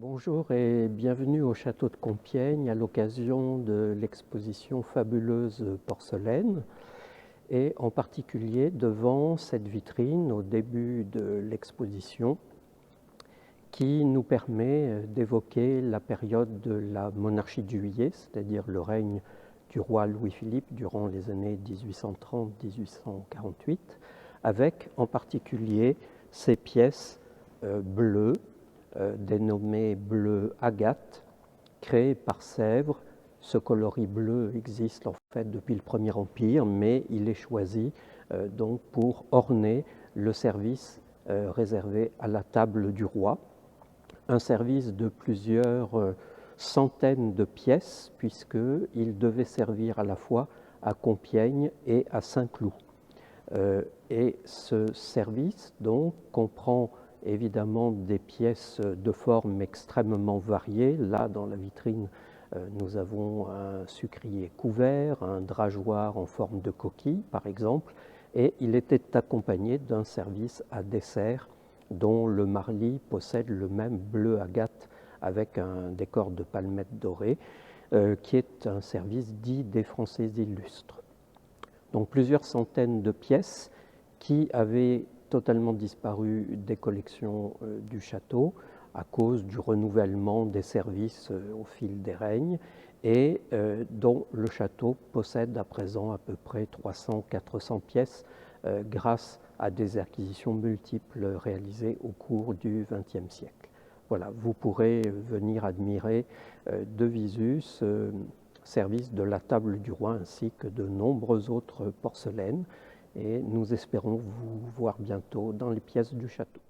Bonjour et bienvenue au château de Compiègne à l'occasion de l'exposition Fabuleuse porcelaine et en particulier devant cette vitrine au début de l'exposition qui nous permet d'évoquer la période de la monarchie de Juillet, c'est-à-dire le règne du roi Louis-Philippe durant les années 1830-1848, avec en particulier ces pièces bleues dénommé bleu agate, créé par Sèvres. Ce coloris bleu existe en fait depuis le Premier Empire, mais il est choisi donc pour orner le service réservé à la table du roi. Un service de plusieurs centaines de pièces, puisqu'il devait servir à la fois à Compiègne et à Saint-Cloud. Et ce service donc comprend évidemment des pièces de formes extrêmement variées. Là, dans la vitrine, nous avons un sucrier couvert, un drageoir en forme de coquille, par exemple, et il était accompagné d'un service à dessert dont le Marly possède le même bleu agate avec un décor de palmettes dorées, qui est un service dit des Français illustres. Donc plusieurs centaines de pièces qui avaient totalement disparu des collections du château à cause du renouvellement des services au fil des règnes et dont le château possède à présent à peu près 300-400 pièces grâce à des acquisitions multiples réalisées au cours du XXe siècle. Voilà, vous pourrez venir admirer de visu ce service de la table du roi ainsi que de nombreuses autres porcelaines et nous espérons vous voir bientôt dans les pièces du château.